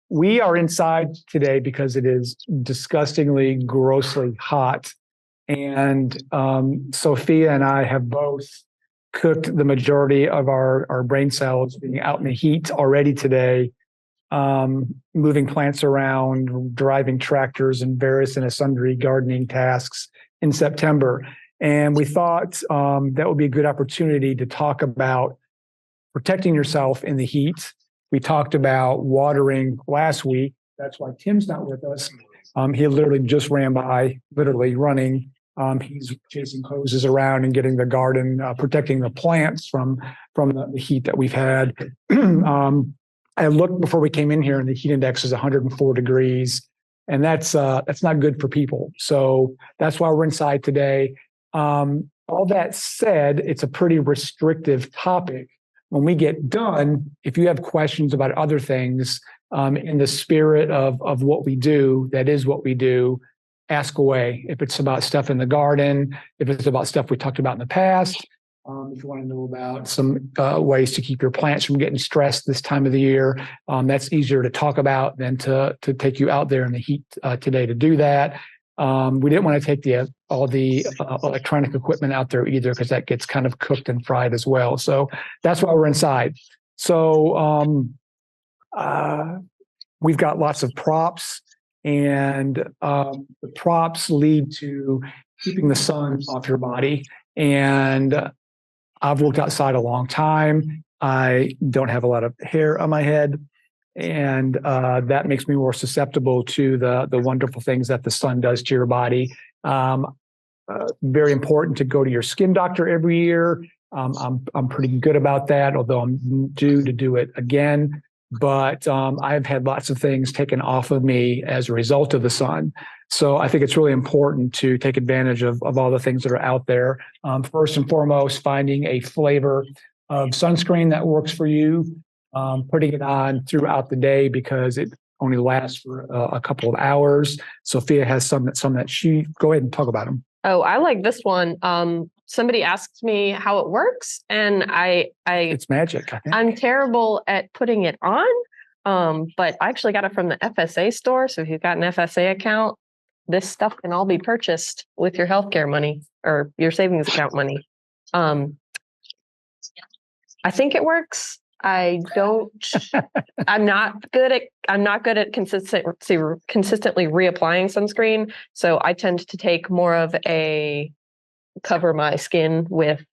we are inside today because it is disgustingly, grossly hot. And Sophia and I have both cooked the majority of our brain cells being out in the heat already today, moving plants around, driving tractors and various and sundry gardening tasks in September. And we thought that would be a good opportunity to talk about protecting yourself in the heat. We talked about watering last week. That's why Tim's not with us. He literally just ran by, literally running. He's chasing hoses around and getting the garden, protecting the plants from the heat that we've had. I looked before we came in here, and the heat index is 104 degrees, and that's not good for people. So that's why we're inside today. All that said, it's a pretty restrictive topic. When we get done, if you have questions about other things, in the spirit of what we do, that is what we do, ask away. If it's about stuff in the garden, if it's about stuff we talked about in the past, if you want to know about some ways to keep your plants from getting stressed this time of the year, that's easier to talk about than to take you out there in the heat today to do that. We didn't want to take all the electronic equipment out there either, because that gets kind of cooked and fried as well. So that's why we're inside. So we've got lots of props, and the props lead to keeping the sun off your body. And I've worked outside a long time. I don't have a lot of hair on my head, and that makes me more susceptible to the wonderful things that the sun does to your body. Very important to go to your skin doctor every year. I'm pretty good about that, although I'm due to do it again. But I've had lots of things taken off of me as a result of the sun. So I think it's really important to take advantage of all the things that are out there. First and foremost, finding a flavor of sunscreen that works for you, putting it on throughout the day because it only lasts for a couple of hours. Sophia has some that she, go ahead and talk about them. Oh, I like this one. Somebody asked me how it works, and it's magic. I think. I'm terrible at putting it on, but I actually got it from the FSA store. So if you've got an FSA account, this stuff can all be purchased with your healthcare money or your savings account money. I think it works. I'm not good at consistently reapplying sunscreen. So I tend to take more of a cover my skin with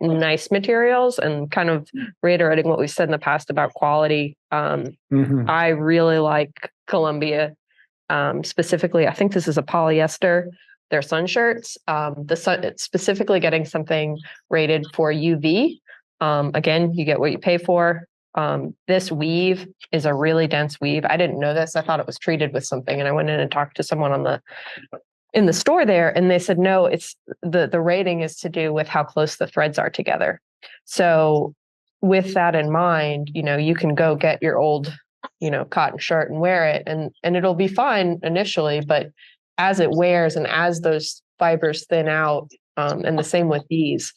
nice materials, and kind of reiterating what we've said in the past about quality. I really like Columbia. Specifically, I think this is a polyester, their sun shirts. It's specifically getting something rated for UV. Again, you get what you pay for. This weave is a really dense weave. I didn't know this. I thought it was treated with something. And I went in and talked to someone in the store there, and they said, no, it's the rating is to do with how close the threads are together. So with that in mind, you can go get your old, cotton shirt and wear it, and it'll be fine initially, but as it wears and as those fibers thin out, and the same with these,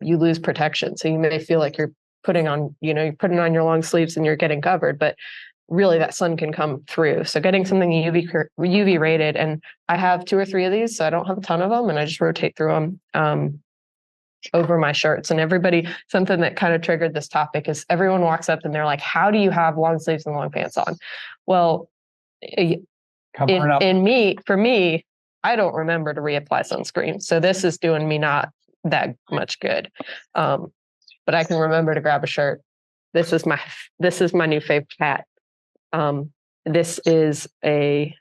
you lose protection. So you may feel like you're putting on your long sleeves and you're getting covered, but really that sun can come through. So getting something UV rated, and I have 2 or 3 of these, so I don't have a ton of them, and I just rotate through them over my shirts. And something that kind of triggered this topic is everyone walks up and they're like, how do you have long sleeves and long pants on? Well, for me, I don't remember to reapply sunscreen. So this is doing me not that much good. But I can remember to grab a shirt. This is my new favorite hat. This is a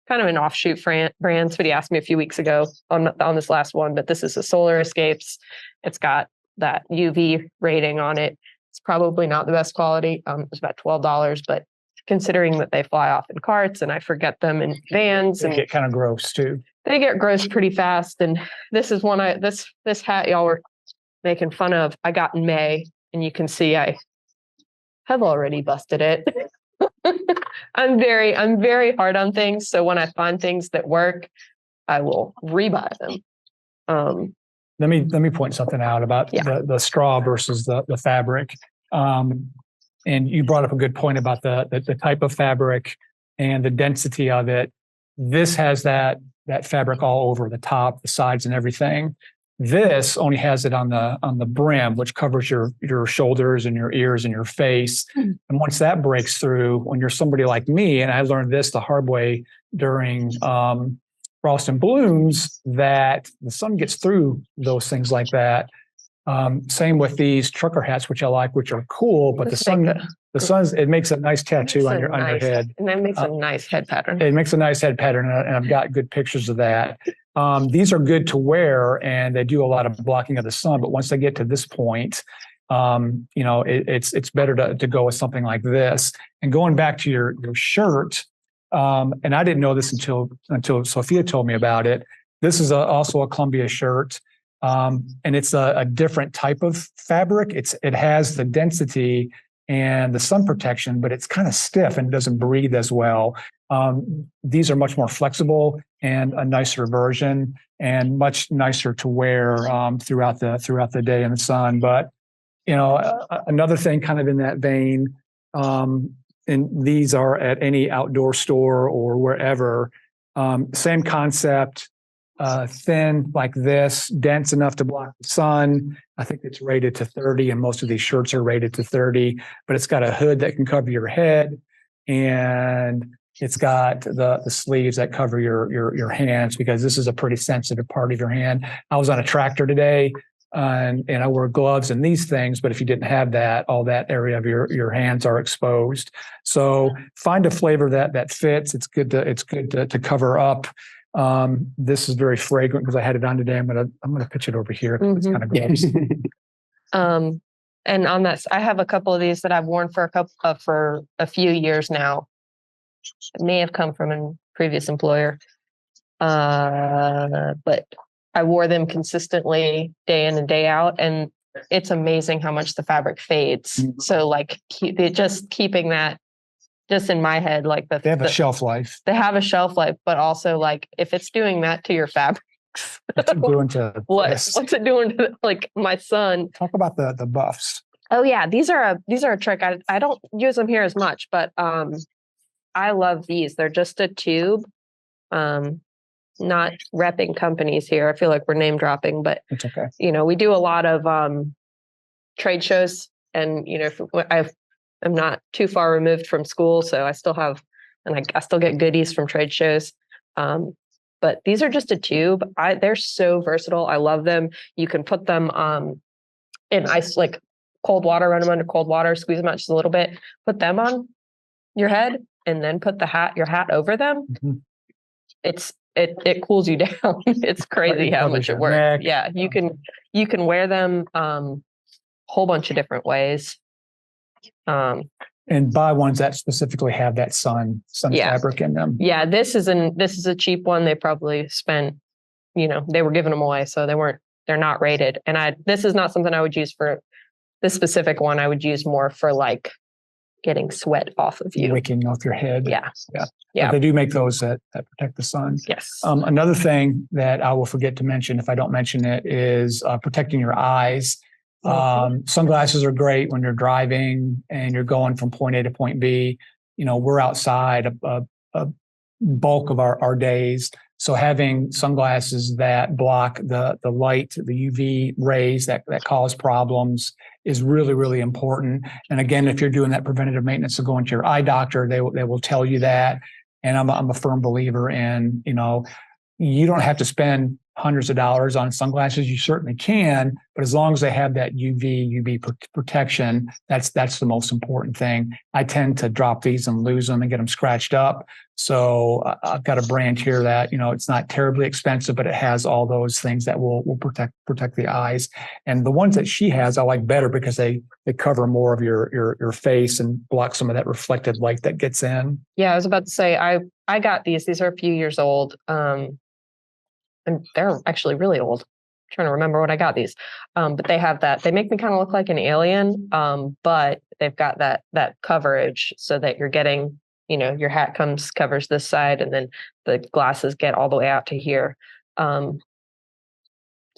kind of an offshoot brand. Somebody asked me a few weeks ago on this last one, but this is a Solar Escapes. It's got that UV rating on it. It's probably not the best quality. It's about $12, but considering that they fly off in carts and I forget them in vans, they get kind of gross too. They get gross pretty fast. And this is this hat y'all were making fun of, I got in May, and you can see I have already busted it. I'm very hard on things. So when I find things that work, I will rebuy them. Let me point something out about the straw versus the fabric. And you brought up a good point about the type of fabric and the density of it. This has that fabric all over the top, the sides, and everything. This only has it on the brim, which covers your shoulders and your ears and your face. And once that breaks through, when you're somebody like me, and I learned this the hard way during Raulston blooms, that the sun gets through those things like that. Same with these trucker hats, which I like, which are cool, but the sun's, it makes a nice tattoo on your head. And that makes a nice head pattern. It makes a nice head pattern, and I've got good pictures of that. These are good to wear, and they do a lot of blocking of the sun. But once they get to this point, it's better to go with something like this. And going back to your shirt, and I didn't know this until Sophia told me about it. This is also a Columbia shirt. And it's a different type of fabric. It has the density and the sun protection, but it's kind of stiff and doesn't breathe as well. These are much more flexible and a nicer version, and much nicer to wear throughout the day in the sun. But another thing, kind of in that vein, and these are at any outdoor store or wherever. Same concept. Thin like this, dense enough to block the sun. I think it's rated to 30, and most of these shirts are rated to 30, but it's got a hood that can cover your head, and it's got the sleeves that cover your hands, because this is a pretty sensitive part of your hand. I was on a tractor today, and I wore gloves and these things, but if you didn't have that, all that area of your hands are exposed. So find a flavor that fits. It's good to cover up. This is very fragrant because I had it on today. I'm gonna pitch it over here. It's kind of gross. And on that, I have a couple of these that I've worn for a few years now. It may have come from a previous employer, but I wore them consistently day in and day out, and it's amazing how much the fabric fades. Mm-hmm. So like just keeping that. Just in my head, like they have a shelf life. They have a shelf life, but also like if it's doing that to your fabrics, what's it doing to what's it doing to like my son? Talk about the buffs. Oh yeah, these are a trick. I don't use them here as much, but I love these. They're just a tube. Not repping companies here. I feel like we're name dropping, but it's okay. We do a lot of trade shows, and I'm not too far removed from school, so I still have, and I still get goodies from trade shows. But these are just a tube. They're so versatile. I love them. You can put them in ice, like cold water, run them under cold water, squeeze them out just a little bit, put them on your head, and then put your hat over them. Mm-hmm. It cools you down. It's crazy how much it works. Neck. Yeah, you can wear them whole bunch of different ways. And buy ones that specifically have that sun fabric in them. Yeah, this is a cheap one. They probably spent, they were giving them away, so they're not rated. And this is not something I would use for this specific one. I would use more for like getting sweat off of you, wicking off your head. Yeah. But they do make those that protect the sun. Yes. Another thing that I will forget to mention if I don't mention it is protecting your eyes. Sunglasses are great when you're driving and you're going from point A to point B. We're outside a bulk of our days. So having sunglasses that block the light, the UV rays that cause problems is really, really important. And again, if you're doing that preventative maintenance of going to your eye doctor, they will tell you that. And I'm a firm believer in, you don't have to spend hundreds of dollars on sunglasses. You certainly can, but as long as they have that UV protection, that's the most important thing. I tend to drop these and lose them and get them scratched up. So I've got a brand here that, it's not terribly expensive, but it has all those things that will protect the eyes. And the ones that she has, I like better because they cover more of your face and block some of that reflected light that gets in. Yeah, I was about to say, I got these. These are a few years old. And they're actually really old. I'm trying to remember when I got these. But they have that. They make me kind of look like an alien, but they've got that coverage so that you're getting, your hat covers this side, and then the glasses get all the way out to here. So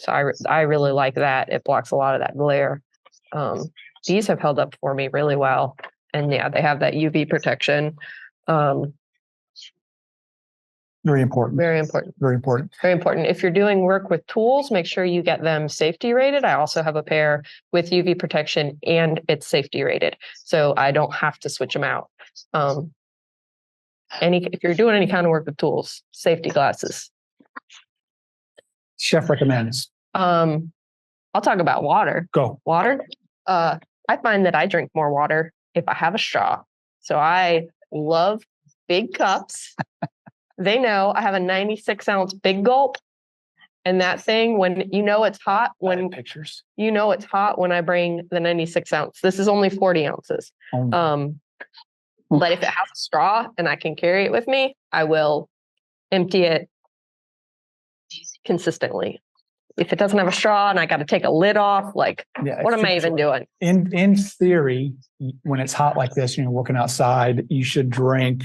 I really like that. It blocks a lot of that glare. These have held up for me really well. And yeah, they have that UV protection. Very important. Very important. Very important. Very important. If you're doing work with tools, make sure you get them safety rated. I also have a pair with UV protection and it's safety rated, so I don't have to switch them out. If you're doing any kind of work with tools, safety glasses. Chef recommends. I'll talk about water. Go. Water. I find that I drink more water if I have a straw. So I love big cups. They know I have a 96-ounce big gulp. And that thing, when you know it's hot, pictures. You know it's hot when I bring the 96-ounce. This is only 40 ounces. But if it has a straw and I can carry it with me, I will empty it consistently. If it doesn't have a straw and I got to take a lid off, what am I even doing? In theory, when it's hot like this, you're working outside, you should drink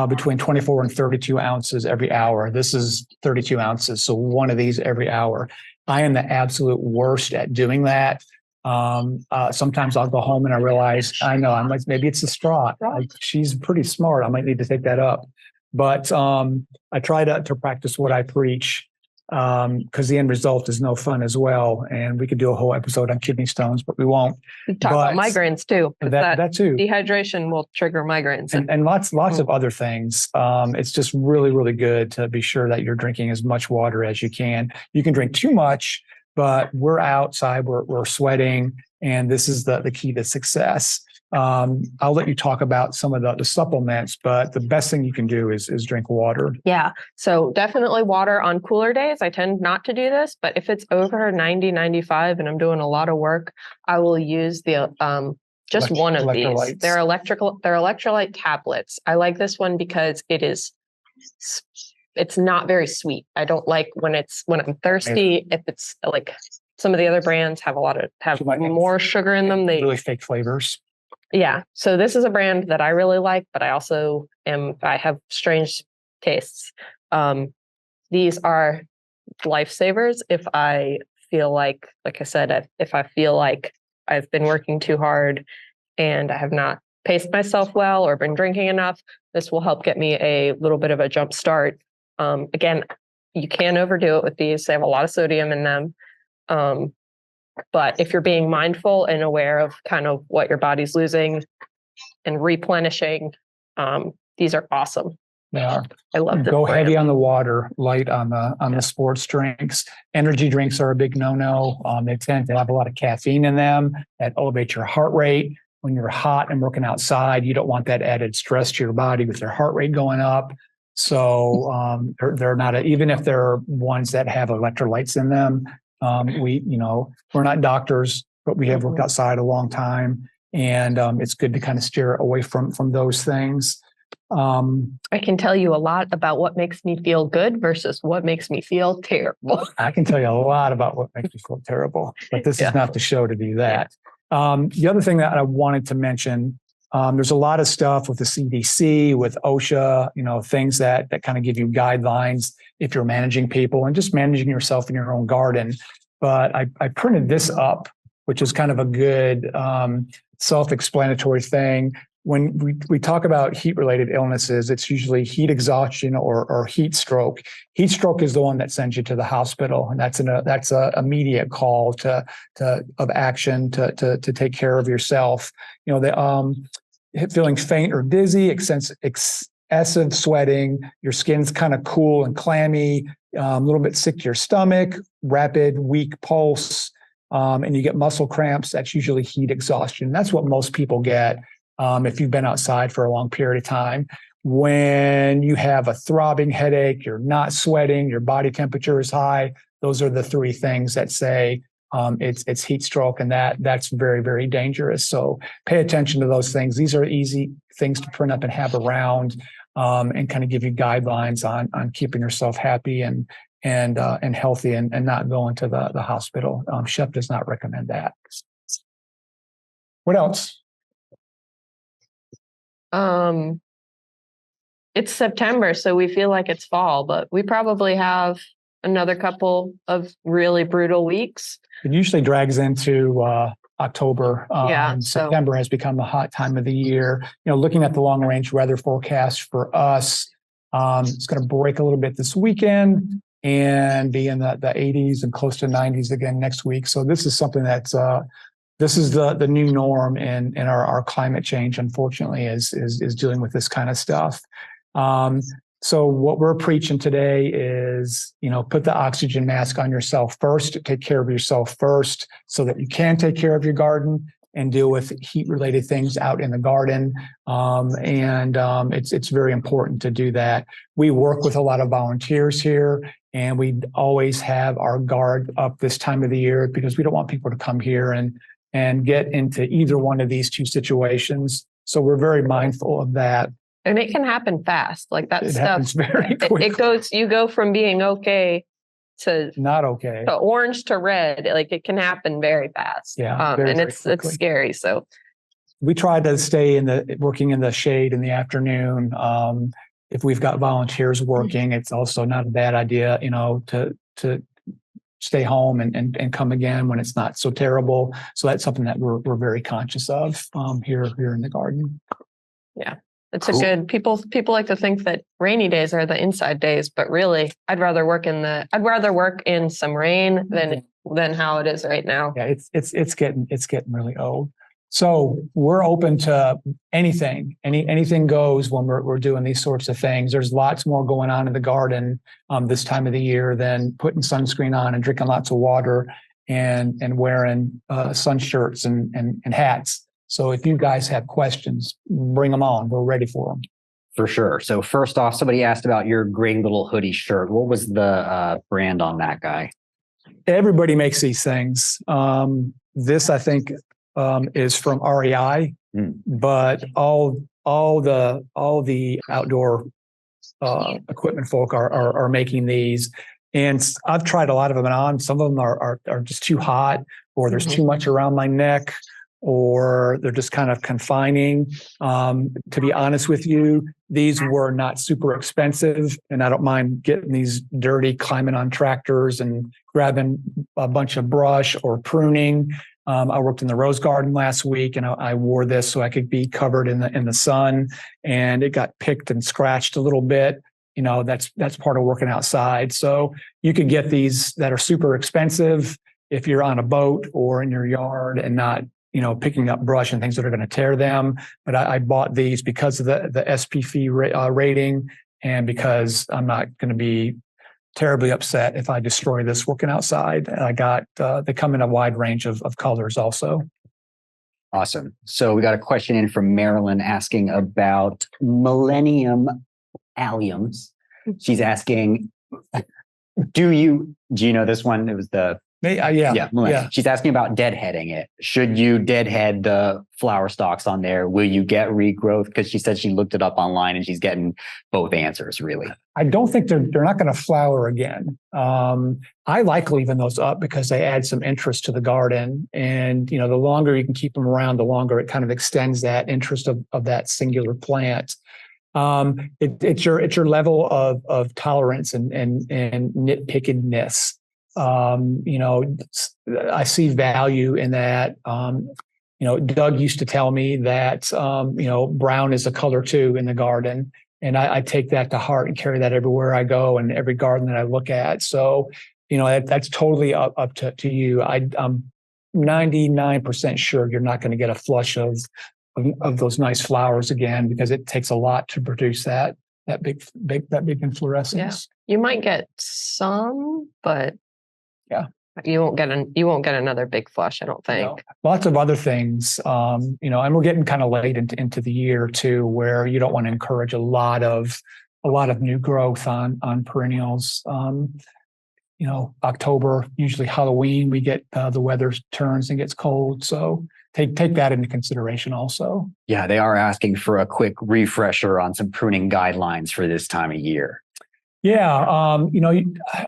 between 24 and 32 ounces every hour. This is 32 ounces, so one of these every hour. I am the absolute worst at doing that. Sometimes I'll go home and I realize, maybe it's a straw. She's pretty smart. I might need to take that up. But I try to practice what I preach, because the end result is no fun as well. And we could do a whole episode on kidney stones, but we won't. We talk about migraines too. That too. Dehydration will trigger migraines. And lots of other things. It's just really, really good to be sure that you're drinking as much water as you can. You can drink too much, but we're outside, we're sweating, and this is the key to success. I'll let you talk about some of the supplements, but the best thing you can do is drink water. Yeah. So definitely water on cooler days. I tend not to do this, but if it's over 90, 95 and I'm doing a lot of work, I will use the just one of these. They're electrolyte tablets. I like this one because it's not very sweet. I don't like when I'm thirsty, if it's like some of the other brands have more sugar in them. They really fake flavors. Yeah. So this is a brand that I really like, but I also I have strange tastes. These are lifesavers if I feel like I said, if I feel like I've been working too hard and I have not paced myself well or been drinking enough, this will help get me a little bit of a jump start. Again, you can overdo it with these. They have a lot of sodium in them. But if you're being mindful and aware of kind of what your body's losing and replenishing, these are awesome. They are. I love them. Go heavy on the water, light on the sports drinks. Energy drinks are a big no-no. They tend to have a lot of caffeine in them that elevate your heart rate. When you're hot and working outside, you don't want that added stress to your body with your heart rate going up. So they're not even if they're ones that have electrolytes in them. We're not doctors, but we have worked outside a long time, and it's good to kind of steer away from those things. I can tell you a lot about what makes me feel good versus what makes me feel terrible. I can tell you a lot about what makes me feel terrible, but this is not the show to do that. The other thing that I wanted to mention, there's a lot of stuff with the CDC, with OSHA, things that kind of give you guidelines if you're managing people and just managing yourself in your own garden. But I printed this up, which is kind of a good self-explanatory thing. When we talk about heat-related illnesses, it's usually heat exhaustion or heat stroke. Heat stroke is the one that sends you to the hospital, and that's a immediate call of action to take care of yourself. Feeling faint or dizzy, excessive sweating, your skin's kind of cool and clammy, a little bit sick to your stomach, rapid, weak pulse, and you get muscle cramps. That's usually heat exhaustion. That's what most people get. If you've been outside for a long period of time. When you have a throbbing headache, you're not sweating, your body temperature is high, those are the three things that say it's heat stroke, and that's very, very dangerous. So pay attention to those things. These are easy things to print up and have around, and kind of give you guidelines on keeping yourself happy and healthy and not going to the hospital. Chef does not recommend that. What else? It's September, so we feel like it's fall, but we probably have another couple of really brutal weeks. It usually drags into October. Yeah, so September has become a hot time of the year. Looking at the long range weather forecast for us, it's going to break a little bit this weekend and be in the 80s and close to 90s again next week. So this is something that's this is the new norm in our climate change, unfortunately, is dealing with this kind of stuff. So what we're preaching today is, put the oxygen mask on yourself first, take care of yourself first so that you can take care of your garden and deal with heat-related things out in the garden. It's very important to do that. We work with a lot of volunteers here, and we always have our guard up this time of the year because we don't want people to come here and get into either one of these two situations. So we're very mindful of that. And it can happen fast. Like that It stuff. happens very quickly. You go from being okay to not okay, to orange to red. Like it can happen very fast. Yeah. And it's scary. So we try to stay working in the shade in the afternoon. If we've got volunteers working, it's also not a bad idea, to stay home and come again when it's not so terrible. So that's something that we're very conscious of here in the garden. Yeah. It's a good people like to think that rainy days are the inside days, but really I'd rather work in some rain than how it is right now. Yeah, it's getting really old. So we're open to anything. Anything goes when we're doing these sorts of things. There's lots more going on in the garden this time of the year than putting sunscreen on and drinking lots of water and wearing sun shirts and hats. So if you guys have questions, bring them on. We're ready for them. For sure. So first off, somebody asked about your great little hoodie shirt. What was the brand on that guy? Everybody makes these things. This, I think, is from REI, but all the outdoor equipment folk are making these. And I've tried a lot of them on. Some of them are just too hot, or there's too much around my neck, or they're just kind of confining. To be honest with you, these were not super expensive, and I don't mind getting these dirty, climbing on tractors and grabbing a bunch of brush or pruning. I worked in the rose garden last week, and I wore this so I could be covered in the sun, and it got picked and scratched a little bit. That's part of working outside. So you can get these that are super expensive if you're on a boat or in your yard and not picking up brush and things that are going to tear them. But I bought these because of the SPF rating, and because I'm not going to be terribly upset if I destroy this working outside. And they come in a wide range of colors also. Awesome. So we got a question in from Marilyn asking about Millennium alliums. She's asking, do you know this one? It was yeah. She's asking about deadheading it. Should you deadhead the flower stalks on there? Will you get regrowth? Because she said she looked it up online and she's getting both answers, really. I don't think they're not going to flower again. I like leaving those up because they add some interest to the garden. And, the longer you can keep them around, the longer it kind of extends that interest of that singular plant. It's your level of tolerance and nitpickedness. I see value in that. Doug used to tell me that, brown is a color too in the garden. And I take that to heart and carry that everywhere I go and every garden that I look at. So, that's totally up to you. I'm 99% sure you're not going to get a flush of those nice flowers again, because it takes a lot to produce that big inflorescence. Yeah. You might get some, but yeah, you won't get another big flush, I don't think. No. Lots of other things, and we're getting kind of late into the year too, where you don't want to encourage a lot of new growth on perennials. October, usually Halloween, we get the weather turns and gets cold, so take that into consideration also. Yeah, they are asking for a quick refresher on some pruning guidelines for this time of year. Yeah,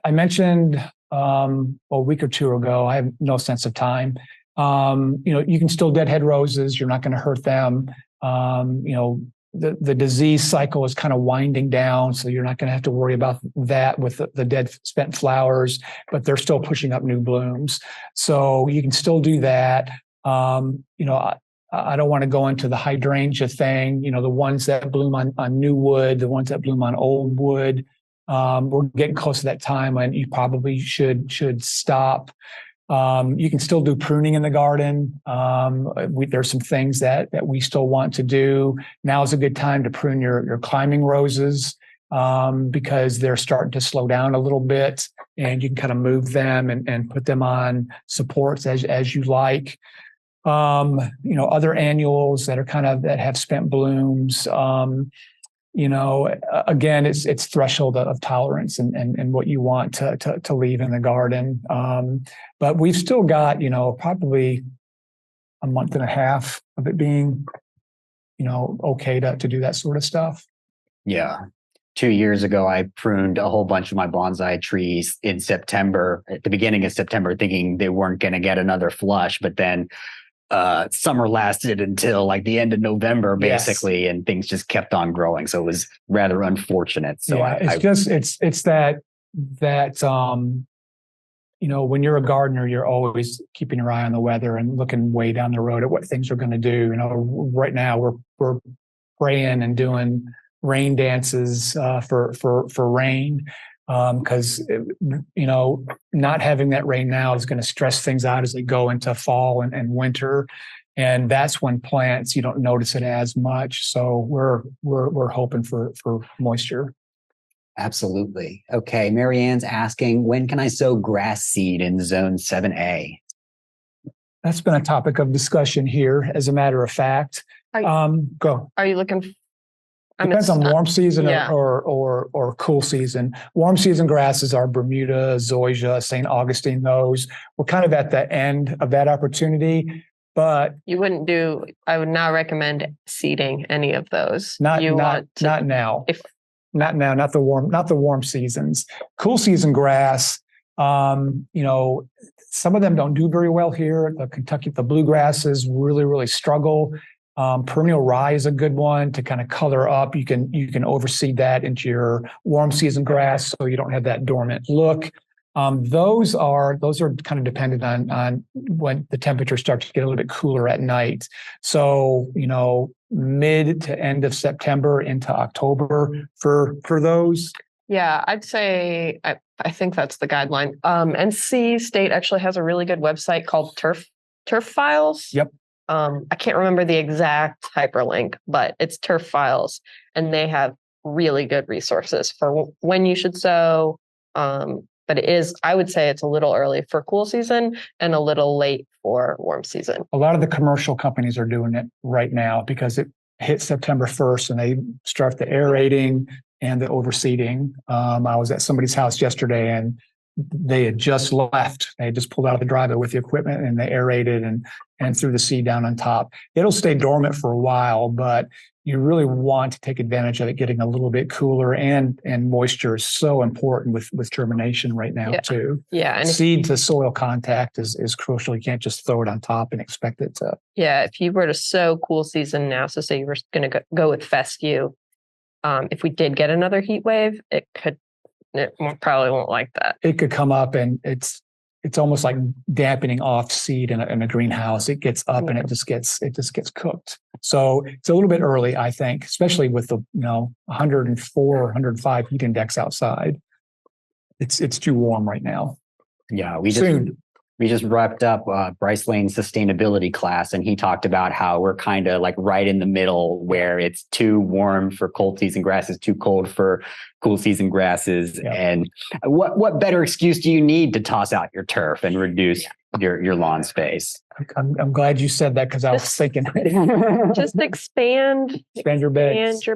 I mentioned a week or two ago, I have no sense of time. You can still deadhead roses. You're not going to hurt them. The disease cycle is kind of winding down, so you're not going to have to worry about that with the dead spent flowers, but they're still pushing up new blooms. So you can still do that. You know, I don't want to go into the hydrangea thing, you know, the ones that bloom on new wood, the ones that bloom on old wood. We're getting close to that time when you probably should stop. You can still do pruning in the garden. There's some things that we still want to do. Now is a good time to prune your climbing roses because they're starting to slow down a little bit, and you can kind of move them and put them on supports as you like. You know, other annuals that have spent blooms. You know, again, it's threshold of tolerance and what you want to leave in the garden. But we've still got, you know, probably a month and a half of it being, you know, okay to do that sort of stuff. Yeah. 2 years ago, I pruned a whole bunch of my bonsai trees in September, at the beginning of September, thinking they weren't going to get another flush, but then summer lasted until like the end of November, basically, and things just kept on growing. So it was rather unfortunate. So yeah, it's that you know, when you're a gardener, you're always keeping your eye on the weather and looking way down the road at what things are going to do. You know, right now we're praying and doing rain dances for rain. Because you know, not having that rain now is going to stress things out as they go into fall and winter, and that's when plants, you don't notice it as much. So we're hoping for moisture. Absolutely. Okay, Marianne's asking, when can I sow grass seed in zone 7A? That's been a topic of discussion here. As a matter of fact, go. Are you looking? Depends on warm season or cool season. Warm season grasses are Bermuda, Zoysia, St. Augustine. Those we're kind of at the end of that opportunity, but you wouldn't do. I would not recommend seeding any of those. Not now. Not the warm seasons. Cool season grass. You know, some of them don't do very well here. The bluegrasses really struggle. Perennial rye is a good one to kind of color up. You can overseed that into your warm season grass so you don't have that dormant look. Those are kind of dependent on when the temperatures start to get a little bit cooler at night. So, you know, mid to end of September into October for those. Yeah, I'd say I think that's the guideline. NC State actually has a really good website called Turf Files. Yep. I can't remember the exact hyperlink, but it's Turf Files, and they have really good resources for when you should sow. But I would say it's a little early for cool season and a little late for warm season. A lot of the commercial companies are doing it right now because it hit September 1st and they start the aerating and the overseeding. I was at somebody's house yesterday and they had just left. They had just pulled out of the driveway with the equipment and they aerated and threw the seed down on top. It'll stay dormant for a while, but you really want to take advantage of it getting a little bit cooler, and moisture is so important with germination right now too. Yeah. And seed to soil contact is crucial. You can't just throw it on top and expect it to. Yeah. If you were to sow cool season now, so say you were going to go with fescue, if we did get another heat wave, it probably won't like that. It could come up and it's almost like dampening off seed in a greenhouse. It gets up and it just gets cooked. So it's a little bit early, I think, especially with the 104, 105 heat index outside. It's too warm right now. Yeah, we just wrapped up Bryce Lane's sustainability class, and he talked about how we're kind of like right in the middle where it's too warm for cold season grasses, too cold for cool season grasses. Yeah. And what better excuse do you need to toss out your turf and reduce your lawn space? I'm glad you said that because I was thinking. Just expand your beds.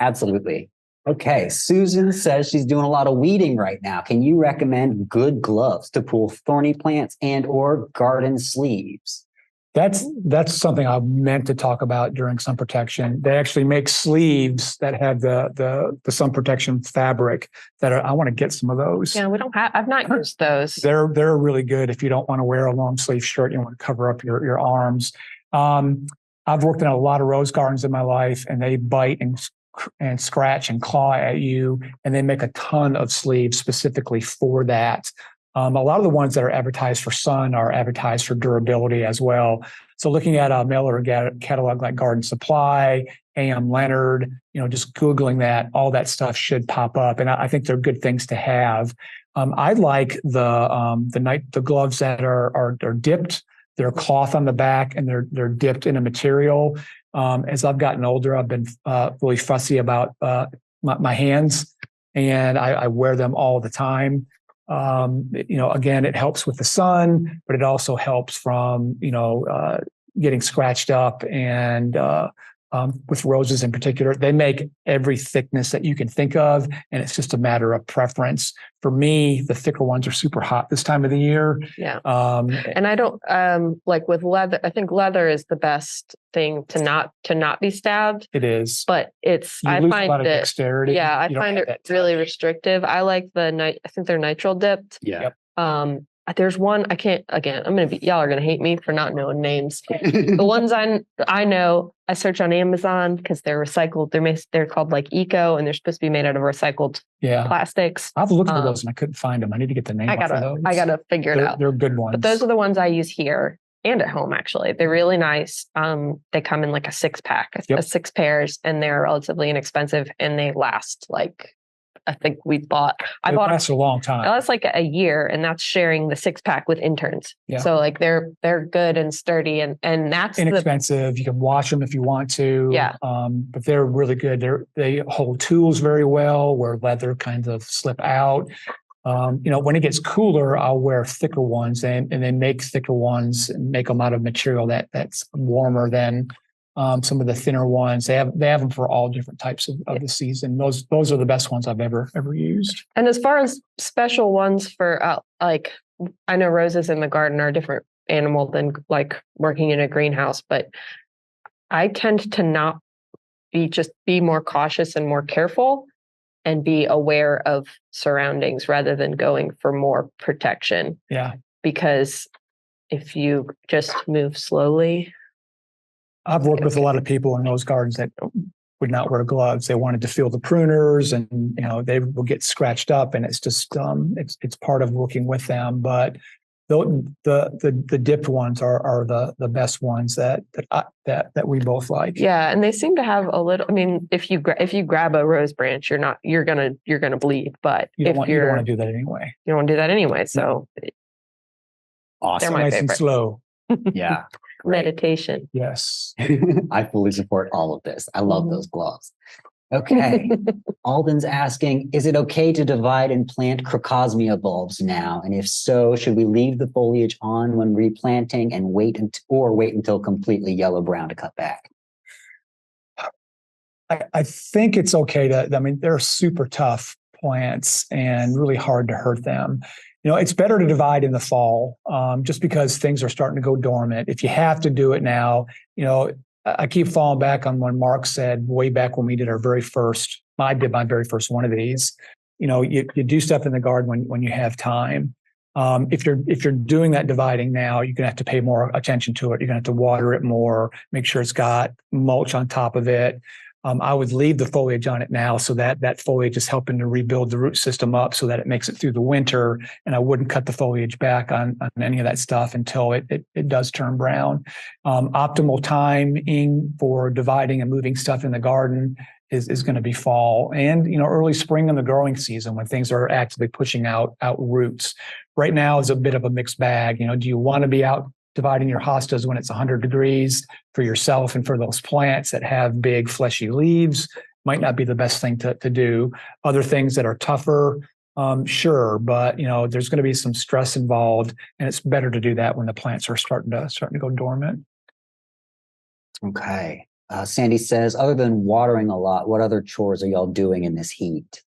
Absolutely. Okay, Susan says she's doing a lot of weeding right now. Can you recommend good gloves to pull thorny plants and or garden sleeves? That's something I meant to talk about during sun protection. They actually make sleeves that have the sun protection fabric I want to get some of those. Yeah, I've not used those. They're really good if you don't want to wear a long sleeve shirt, you want to cover up your arms. I've worked in a lot of rose gardens in my life, and they bite and scratch and claw at you, and they make a ton of sleeves specifically for that. A lot of the ones that are advertised for sun are advertised for durability as well. So looking at a mail order catalog like Garden Supply, A.M. Leonard, just Googling that, all that stuff should pop up. And I think they're good things to have. I like the gloves that are dipped. They're cloth on the back and they're dipped in a material. As I've gotten older, I've been really fussy about my hands, and I wear them all the time. Again, it helps with the sun, but it also helps from, getting scratched up. And with roses in particular, they make every thickness that you can think of. And it's just a matter of preference. For me, the thicker ones are super hot this time of the year. Yeah. And I don't, like with leather, I think leather is the best thing to not be stabbed. It is. But I lose find a lot of it, dexterity. yeah, I find it really restrictive. I like I think they're nitrile dipped. Yeah. Yep. There's one, y'all are going to hate me for not knowing names. The ones I know, I search on Amazon because they're recycled. They're called like eco, and they're supposed to be made out of recycled plastics. I've looked for those and I couldn't find them. I need to get the name of those. I gotta figure it out. They're good ones. But those are the ones I use here and at home, actually. They're really nice. They come in like a 6-pack, Yep. 6 pairs, and they're relatively inexpensive, and they last I think it lasts a long time. It lasts like a year, and that's sharing the 6-pack with interns. Yeah. So they're good and sturdy, and that's inexpensive. You can wash them if you want to. Yeah. But they're really good. They hold tools very well where leather kind of slip out. When it gets cooler, I'll wear thicker ones, and they make thicker ones and make them out of material that's warmer than some of the thinner ones. They have them for all different types of the season. Those are the best ones I've ever used. And as far as special ones for I know roses in the garden are a different animal than like working in a greenhouse, but I tend to not be more cautious and more careful and be aware of surroundings rather than going for more protection. Yeah. Because if you just move slowly. I've worked with a lot of people in those gardens that would not wear gloves. They wanted to feel the pruners, and they will get scratched up, and it's just it's part of working with them. But the dipped ones are the best ones that we both like. Yeah, and they seem to have a little. I mean, if you grab a rose branch, you're gonna bleed. But you don't want to do that anyway. You don't want to do that anyway. So awesome, they're my nice favorite. and slow. Yeah. Meditation. Yes. I fully support all of this. I love those gloves. Okay. Alden's asking, is it okay to divide and plant crocosmia bulbs now? And if so, should we leave the foliage on when replanting and wait until completely yellow-brown to cut back? I think it's okay they're super tough plants and really hard to hurt them. It's better to divide in the fall, just because things are starting to go dormant. If you have to do it now, I keep falling back on when Mark said way back when we did I did my very first one of these. You do stuff in the garden when you have time. If you're doing that dividing now, you're gonna have to pay more attention to it. You're gonna have to water it more, make sure it's got mulch on top of it. I would leave the foliage on it now, so that foliage is helping to rebuild the root system up so that it makes it through the winter. And I wouldn't cut the foliage back on any of that stuff until it does turn brown. Optimal timing for dividing and moving stuff in the garden is going to be fall and early spring in the growing season when things are actively pushing out roots. Right now is a bit of a mixed bag. Do you want to be out dividing your hostas when it's 100 degrees for yourself and for those plants that have big fleshy leaves? Might not be the best thing to do. Other things that are tougher, sure, but there's going to be some stress involved, and it's better to do that when the plants are starting to go dormant. Okay. Sandy says, other than watering a lot, what other chores are y'all doing in this heat?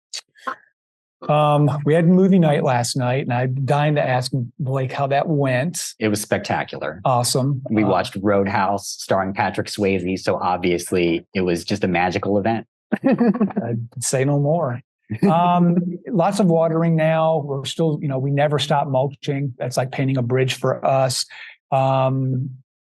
We had movie night last night, and I'm dying to ask Blake how that went. It was spectacular. Awesome. We watched Roadhouse starring Patrick Swayze, so obviously it was just a magical event. I'd say no more. Lots of watering now. We're still, we never stop mulching. That's like painting a bridge for us.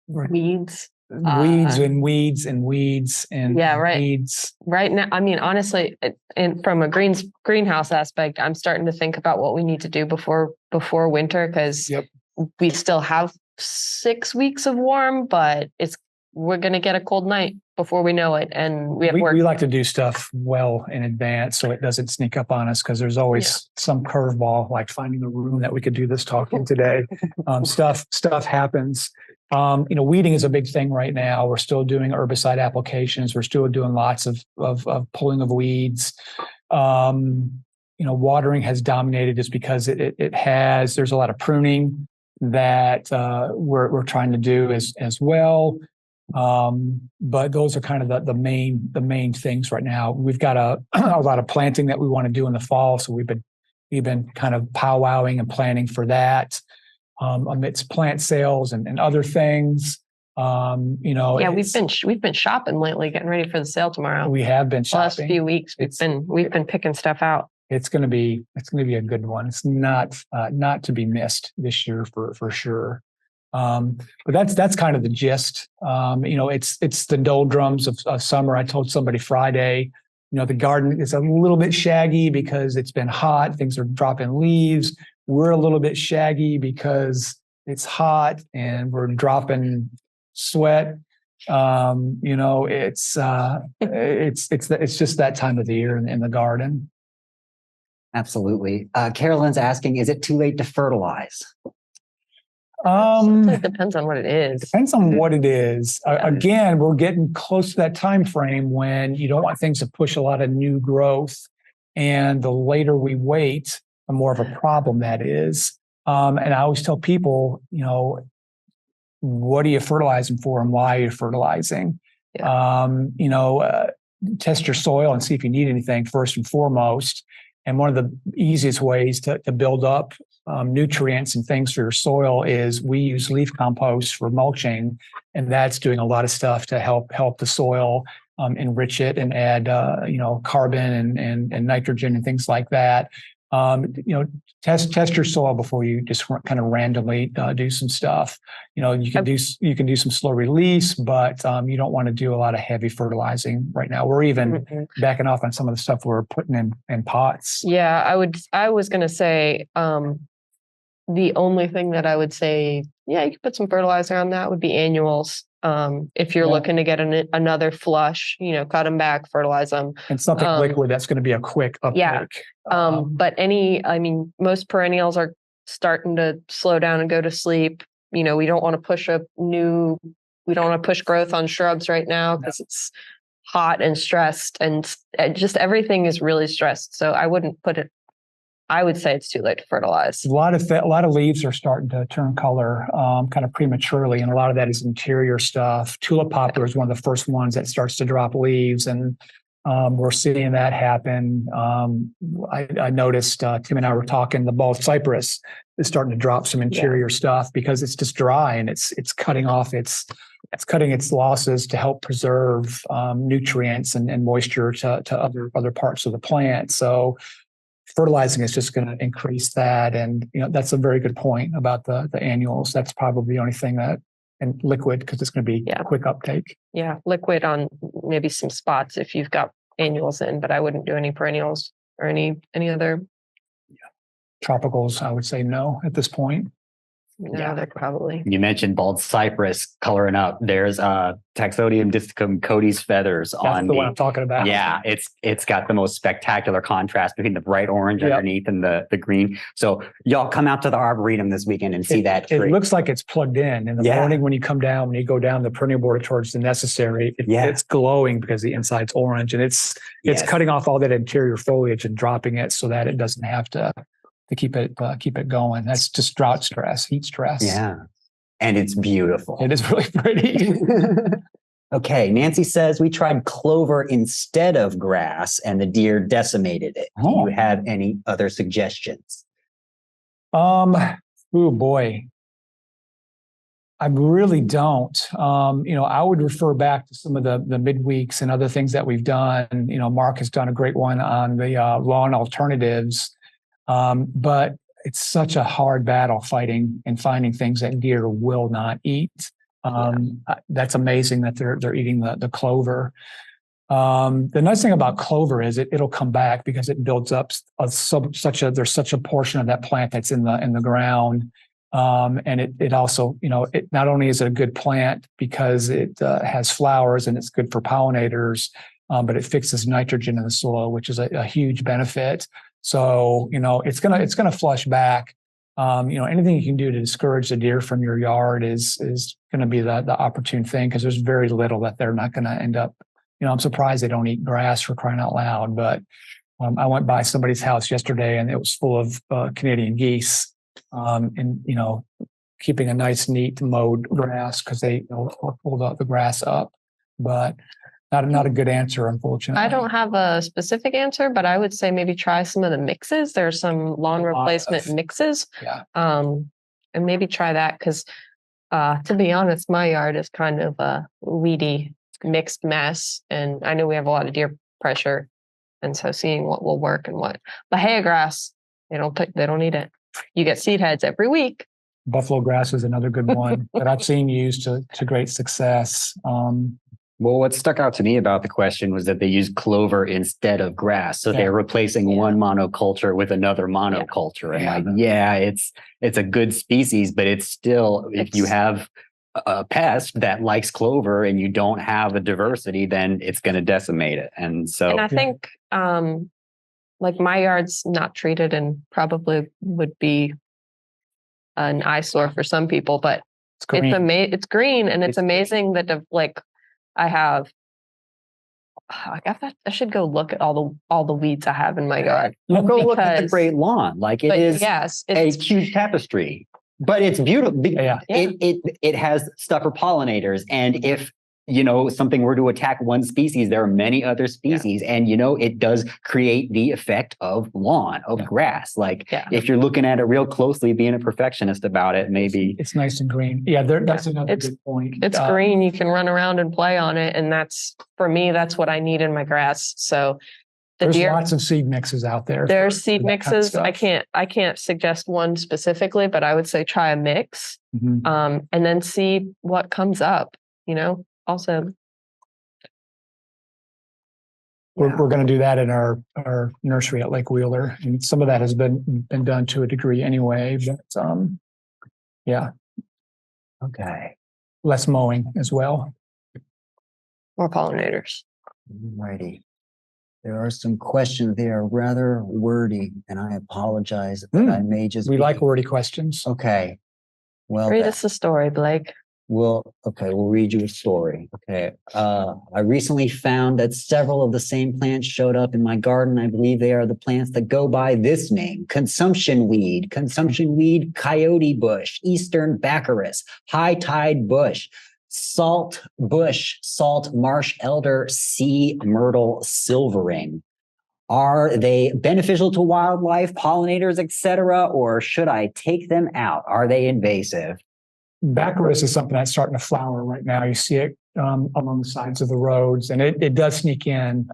Weeds. weeds and weeds and weeds and Yeah, right. weeds. Right now, I mean, honestly, and from a greenhouse aspect, I'm starting to think about what we need to do before winter, because Yep. we still have 6 weeks of warm, but we're going to get a cold night before we know it, and we have work. We like to do stuff well in advance so it doesn't sneak up on us, because there's always some curveball, like finding a room that we could do this talk in today. Stuff happens. Weeding is a big thing right now. We're still doing herbicide applications. We're still doing lots of pulling of weeds. Watering has dominated just because there's a lot of pruning that we're trying to do as well. But those are kind of the main things right now. We've got a lot of planting that we want to do in the fall, so we've been kind of powwowing and planning for that. Amidst plant sales and other things. We've been shopping lately, getting ready for the sale tomorrow. We have been shopping. The last few weeks, we've been picking stuff out. It's going to be a good one. It's not to be missed this year for sure. But that's kind of the gist. It's the doldrums of summer. I told somebody Friday, the garden is a little bit shaggy because it's been hot. Things are dropping leaves. We're a little bit shaggy because it's hot and we're dropping sweat. It's just that time of the year in the garden. Absolutely. Carolyn's asking, is it too late to fertilize? It depends on what it is. Depends on what it is. Again, we're getting close to that time frame when you don't want things to push a lot of new growth. And the later we wait, the more of a problem that is. And I always tell people, what are you fertilizing for and why are you fertilizing? Yeah. Test your soil and see if you need anything first and foremost. And one of the easiest ways to build up nutrients and things for your soil is we use leaf compost for mulching, and that's doing a lot of stuff to help the soil enrich it and add carbon and nitrogen and things like that. Test your soil before you just kind of randomly do some stuff. You can do some slow release, but you don't want to do a lot of heavy fertilizing right now. We're even backing off on some of the stuff we're putting in pots. Yeah, I was going to say the only thing that I would say, you could put some fertilizer on that would be annuals. If you're looking to get another flush, cut them back, fertilize them. And something liquid that's going to be a quick uptake. Yeah. But most perennials are starting to slow down and go to sleep. We don't want to push growth on shrubs right now because it's hot and stressed, and just everything is really stressed. So I would say it's too late to fertilize. A lot of leaves are starting to turn color kind of prematurely, and a lot of that is interior stuff. Tulip poplar is one of the first ones that starts to drop leaves, and we're seeing that happen. I noticed Tim and I were talking. The bald cypress is starting to drop some interior stuff because it's just dry and it's cutting off its losses to help preserve nutrients and moisture to other parts of the plant. So fertilizing is just going to increase that. And, that's a very good point about the annuals. That's probably the only thing and liquid, because it's going to be a quick uptake. Yeah. Liquid on maybe some spots if you've got annuals in, but I wouldn't do any perennials or any other. Tropicals, I would say no at this point. No, they're probably. You mentioned bald cypress coloring up. There's Taxodium disticum Cody's feathers. That's the one I'm talking about. Yeah, it's got the most spectacular contrast between the bright orange underneath and the green. So y'all come out to the Arboretum this weekend and see that tree. It looks like it's plugged in the morning when you go down the perennial border towards the necessary. It's glowing because the inside's orange, and it's cutting off all that interior foliage and dropping it so that it doesn't have to keep it going. That's just drought stress, heat stress. Yeah. And it's beautiful. It is really pretty. Okay. Nancy says we tried clover instead of grass and the deer decimated it. Do you have any other suggestions? Oh boy. I really don't. I would refer back to some of the midweeks and other things that we've done. Mark has done a great one on the lawn alternatives. But it's such a hard battle fighting and finding things that deer will not eat. That's amazing that they're eating the clover. The nice thing about clover is it'll come back because it builds up there's such a portion of that plant that's in the ground. And it also, it not only is it a good plant because it has flowers and it's good for pollinators, but it fixes nitrogen in the soil, which is a huge benefit. So, it's gonna flush back. Anything you can do to discourage the deer from your yard is going to be the opportune thing, because there's very little that they're not going to end up. I'm surprised they don't eat grass, for crying out loud. But I went by somebody's house yesterday and it was full of Canadian geese, and keeping a nice, neat mowed grass because they pulled the grass up. But not a good answer, unfortunately. I don't have a specific answer, but I would say maybe try some of the mixes. There's some lawn replacement mixes. Yeah. And maybe try that because, to be honest, my yard is kind of a weedy, mixed mess. And I know we have a lot of deer pressure. And so seeing what will work and what. Bahia grass, they don't need it. You get seed heads every week. Buffalo grass is another good one that I've seen used to great success. Well, what stuck out to me about the question was that they use clover instead of grass. So they're replacing one monoculture with another monoculture. And it's a good species, but it's still, if you have a pest that likes clover and you don't have a diversity, then it's going to decimate it. And I think like my yard's not treated and probably would be an eyesore for some people, but it's green and it's amazing that I should go look at all the weeds I have in my yard. Go look at the great lawn. It's a huge tapestry, but it's beautiful. It has stuff for pollinators. And if something were to attack one species, there are many other species. And, it does create the effect of lawn, of grass. If you're looking at it real closely, being a perfectionist about it, maybe. It's nice and green. Yeah, that's another good point. It's green. You can run around and play on it. And for me, that's what I need in my grass. So there's lots of seed mixes out there. There's seed mixes. I can't suggest one specifically, but I would say try a mix, and then see what comes up, Also, we're going to do that in our nursery at Lake Wheeler, and some of that has been done to a degree anyway. But okay, less mowing as well. More pollinators. Alrighty, there are some questions. They are rather wordy, and I apologize that I may just. We like wordy questions. Okay, well, read us a story, Blake. We'll read you a story. Okay. I recently found that several of the same plants showed up in my garden. I believe they are the plants that go by this name: consumption weed, coyote bush, eastern baccharis, high tide bush, salt bush, salt marsh elder, sea myrtle silvering. Are they beneficial to wildlife, pollinators, etc., or should I take them out? Are they invasive? Baccharis is something that's starting to flower right now. You see it along the sides of the roads, and it does sneak in.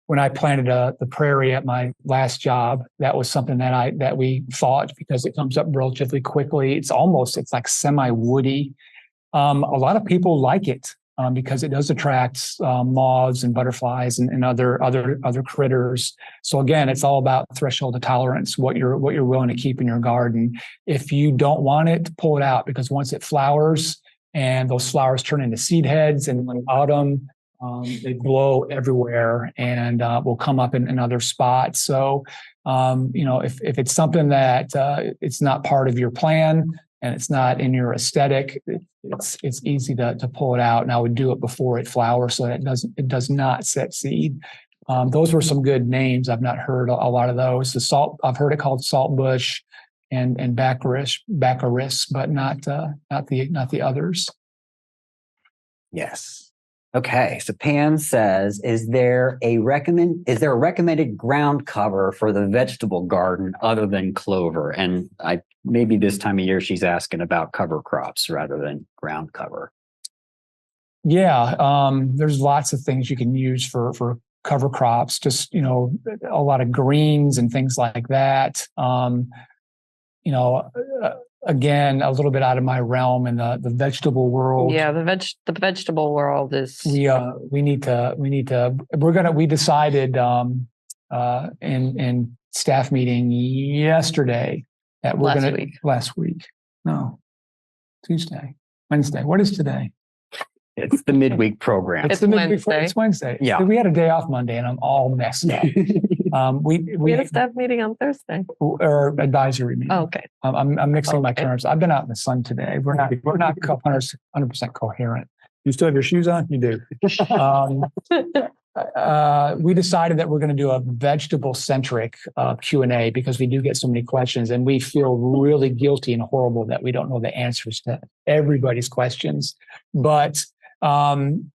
When I planted the prairie at my last job, that was something that we fought because it comes up relatively quickly. It's like semi-woody. A lot of people like it because it does attract moths and butterflies and other critters. So again, it's all about threshold of tolerance, what you're willing to keep in your garden. If you don't want it, pull it out, because once it flowers and those flowers turn into seed heads, and in the autumn, they blow everywhere and will come up in other spots. So if it's something that it's not part of your plan and it's not in your aesthetic, it's easy to pull it out. And I would do it before it flowers so that it does not set seed. Those were some good names. I've not heard a lot of those. I've heard it called salt bush and baccharis, but not the others. Yes. Okay. So Pam says, is there a recommended ground cover for the vegetable garden other than clover? And maybe this time of year she's asking about cover crops rather than ground cover. Yeah. There's lots of things you can use for cover crops, just, a lot of greens and things like that. A again, a little bit out of my realm in the vegetable world. Yeah, the vegetable world is. We decided in staff meeting yesterday that we're last week. No, Wednesday. What is today? It's the midweek program. It's Wednesday. It's Wednesday. Yeah. We had a day off Monday, and I'm all messed up. We had a staff meeting on Thursday. Or advisory meeting. Oh, okay. I'm mixing my Okay. terms. I've been out in the sun today. We're not 100% coherent. You still have your shoes on? You do. We decided that we're going to do a vegetable centric Q&A because we do get so many questions, and we feel really guilty and horrible that we don't know the answers to everybody's questions. But again,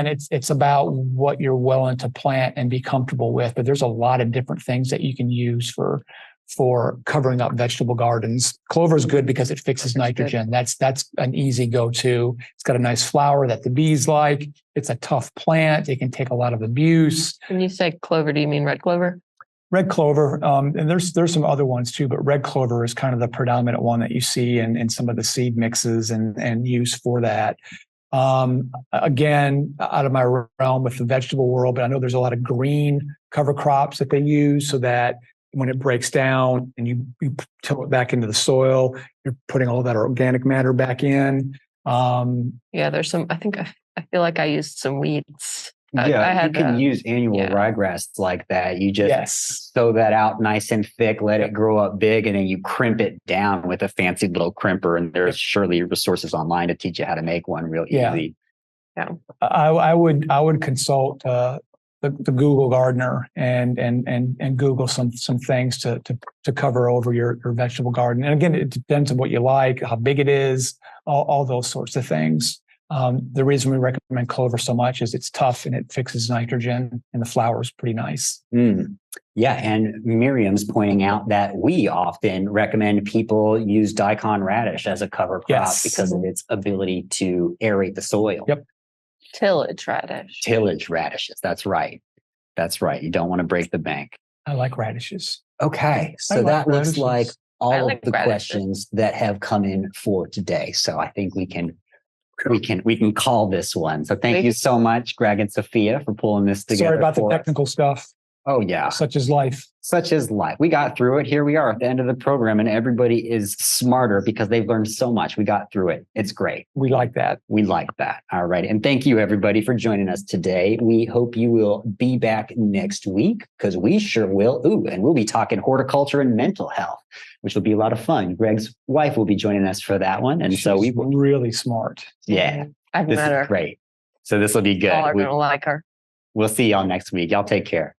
it's about what you're willing to plant and be comfortable with. But there's a lot of different things that you can use for covering up vegetable gardens. Clover is good because it fixes nitrogen. That's an easy go-to. It's got a nice flower that the bees like. It's a tough plant. It can take a lot of abuse. When you say clover, do you mean red clover? Red clover, and there's some other ones too, but red clover is kind of the predominant one that you see in some of the seed mixes and use for that. Again, out of my realm with the vegetable world, but I know there's a lot of green cover crops that they use so that when it breaks down and you till it back into the soil, you're putting all that organic matter back in. Yeah, there's some, I feel like I used some weeds. Yeah, you can use annual ryegrass like that. You just sow that out nice and thick, let it grow up big, and then you crimp it down with a fancy little crimper. And there's surely resources online to teach you how to make one real easy. Yeah, I would consult the Google gardener and Google some things to cover over your vegetable garden. And again, it depends on what you like, how big it is, all those sorts of things. The reason we recommend clover so much is it's tough and it fixes nitrogen, and the flower is pretty nice. Yeah, and Miriam's pointing out that we often recommend people use daikon radish as a cover crop because of its ability to aerate the soil. Yep. Tillage radishes. That's right. You don't want to break the bank. I like radishes. Okay, so that looks like all of the questions that have come in for today. So I think we can call this one. So thank you so much, Greg and Sophia, for pulling this together. Sorry about the technical stuff. Oh yeah. Such is life. We got through it. Here we are at the end of the program, and everybody is smarter because they've learned so much. We got through it. It's great. We like that. All right. And thank you everybody for joining us today. We hope you will be back next week because we sure will. And we'll be talking horticulture and mental health, which will be a lot of fun. Greg's wife will be joining us for that one. And so we will really smart. Yeah. I've met her. Great. So this will be good. Y'all are going to like her. We'll see y'all next week. Y'all take care.